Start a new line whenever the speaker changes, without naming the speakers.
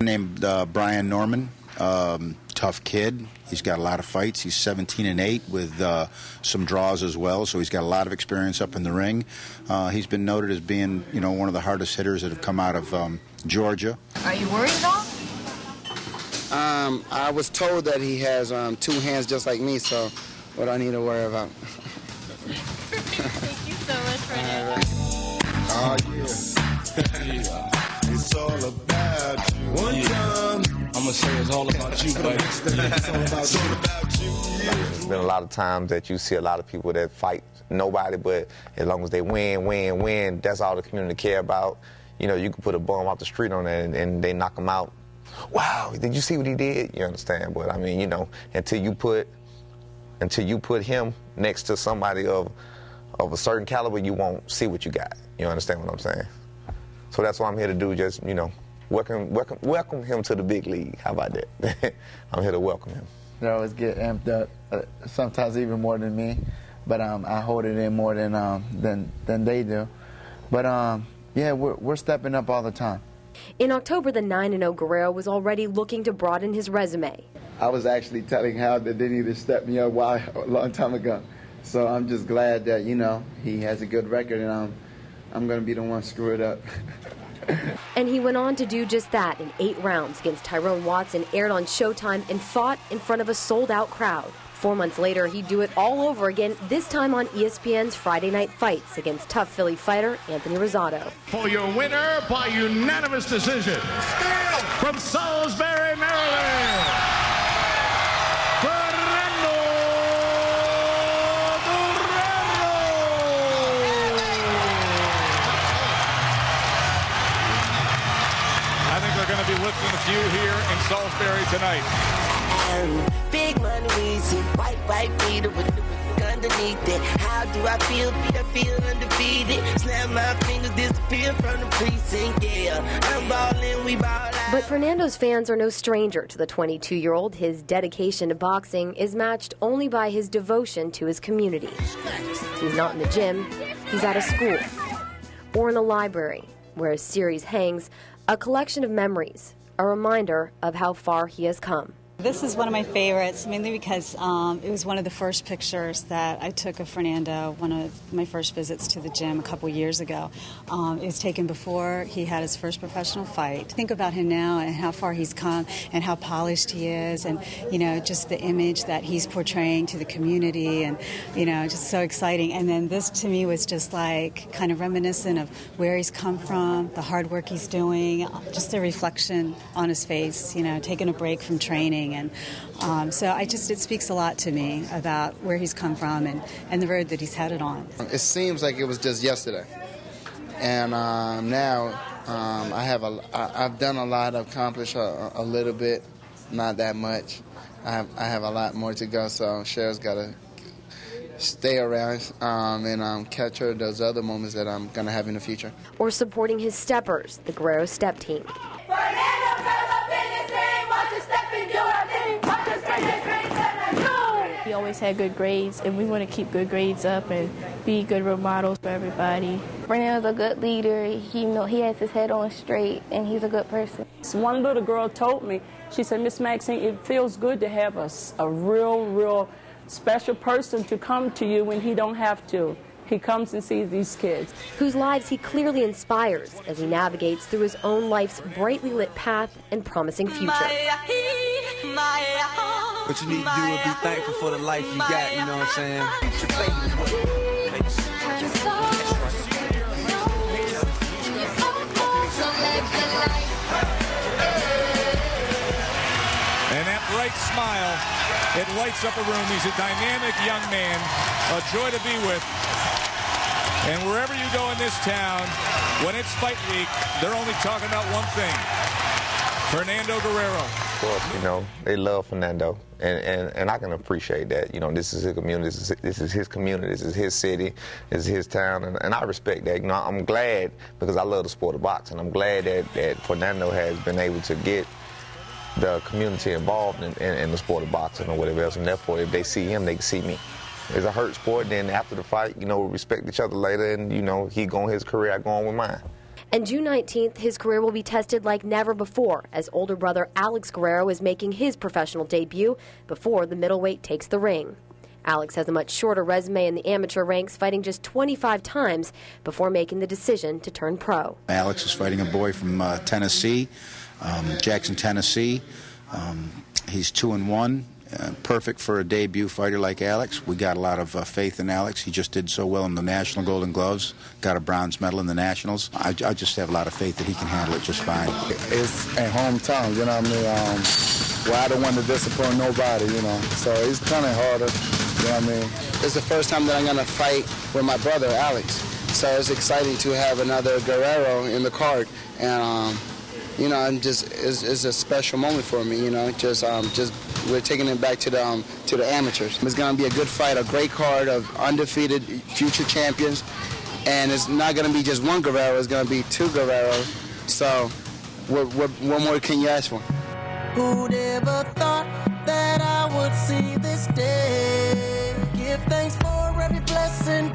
Named Brian Norman, tough kid. He's got a lot of fights. He's 17-8 with some draws as well, so he's got a lot of experience up in the ring. He's been noted as being, you know, one of the hardest hitters that have come out of Georgia.
Are you worried at all?
I was told that he has 2 hands just like me, so what do I need to worry about?
Thank you so much, Fernando.
Oh, yeah. It's all about you. One time.
I'm going to say it's all about you, buddy.
It's all about you. Yeah.
There's been a lot of times that you see a lot of people that fight nobody, but as long as they win, that's all the community care about. You know, you can put a bum off the street on that and they knock him out. Wow, did you see what he did? You understand? But I mean, you know, until you put him next to somebody of a certain caliber, you won't see what you got. You understand what I'm saying? So that's what I'm here to do, just, you know, welcome him to the big league. How about that? I'm here to welcome him.
They always get amped up, sometimes even more than me, but I hold it in more than they do. But yeah, we're stepping up all the time.
In October, the 9-0 Guerrero was already looking to broaden his resume.
I was actually telling Hal that they need to step me up a long time ago. So I'm just glad that, you know, he has a good record, and I'm going to be the one to screw it up.
And he went on to do just that in 8 rounds against Tyrone Watson, aired on Showtime, and fought in front of a sold-out crowd. 4 months later, he'd do it all over again, this time on ESPN's Friday Night Fights against tough Philly fighter Anthony Rosado.
For your winner by unanimous decision, from Salisbury, Maryland, Fernando I think they're going to be lifting a few here in Salisbury tonight.
Big money, easy, white beater with the underneath it. How do I feel? I feel undefeated. Snap my fingers, disappear from the precinct. Yeah, I'm ballin', we ball out.
But Fernando's fans are no stranger to the 22-year-old. His dedication to boxing is matched only by his devotion to his community. He's not in the gym, he's at a school or in a library where his series hangs, a collection of memories, a reminder of how far he has come.
This is one of my favorites, mainly because it was one of the first pictures that I took of Fernando, one of my first visits to the gym a couple years ago. It was taken before he had his first professional fight. Think about him now and how far he's come and how polished he is, and, you know, just the image that he's portraying to the community, and, you know, just so exciting. And then this to me was just like kind of reminiscent of where he's come from, the hard work he's doing, just the reflection on his face, you know, taking a break from training. And so it speaks a lot to me about where he's come from and the road that he's headed on.
It seems like it was just yesterday. And now I've done a lot, accomplished a little bit, not that much. I have a lot more to go, so Cher's got to stay around and catch her those other moments that I'm going to have in the future.
Or supporting his steppers, the Guerrero Step Team.
He always had good grades, and we want to keep good grades up and be good role models for everybody.
Fernando's a good leader. He has his head on straight, and he's a good person.
One little girl told me, she said, Miss Maxine, it feels good to have a real special person to come to you when he don't have to. He comes and sees these kids.
Whose lives he clearly inspires as he navigates through his own life's brightly lit path and promising future.
What you need to do is be thankful for the life you got, you know what I'm saying?
And that bright smile, it lights up a room. He's a dynamic young man, a joy to be with. And wherever you go in this town, when it's fight week, they're only talking about one thing: Fernando Guerrero.
Of course, you know, they love Fernando, and I can appreciate that. You know, this is his community, this is his community, this is his city, this is his town, and I respect that. You know, I'm glad, because I love the sport of boxing. I'm glad that Fernando has been able to get the community involved in the sport of boxing or whatever else, and therefore, if they see him, they can see me. It's a hurt sport. Then after the fight, you know, we respect each other later, and, you know, he go on his career, I go on with mine.
And June 19th, his career will be tested like never before as older brother Alex Guerrero is making his professional debut before the middleweight takes the ring. Alex has a much shorter resume in the amateur ranks, fighting just 25 times before making the decision to turn pro.
Alex is fighting a boy from Tennessee, Jackson, Tennessee. He's 2-1. Perfect for a debut fighter like Alex. We got a lot of faith in Alex. He just did so well in the National Golden Gloves, got a bronze medal in the Nationals. I just have a lot of faith that he can handle it just fine.
It's in hometown, you know what I mean? Well, I don't want to disappoint nobody, you know, so it's kind of harder, you know what I mean? It's the first time that I'm going to fight with my brother, Alex, so it's exciting to have another Guerrero in the card, and you know, it's a special moment for me, you know, just we're taking it back to the amateurs. It's going to be a good fight, a great card of undefeated future champions, and it's not going to be just one Guerrero, it's going to be two Guerreros, so what more can you ask for?
Who'd ever thought that I would see this day? Give thanks for every blessing.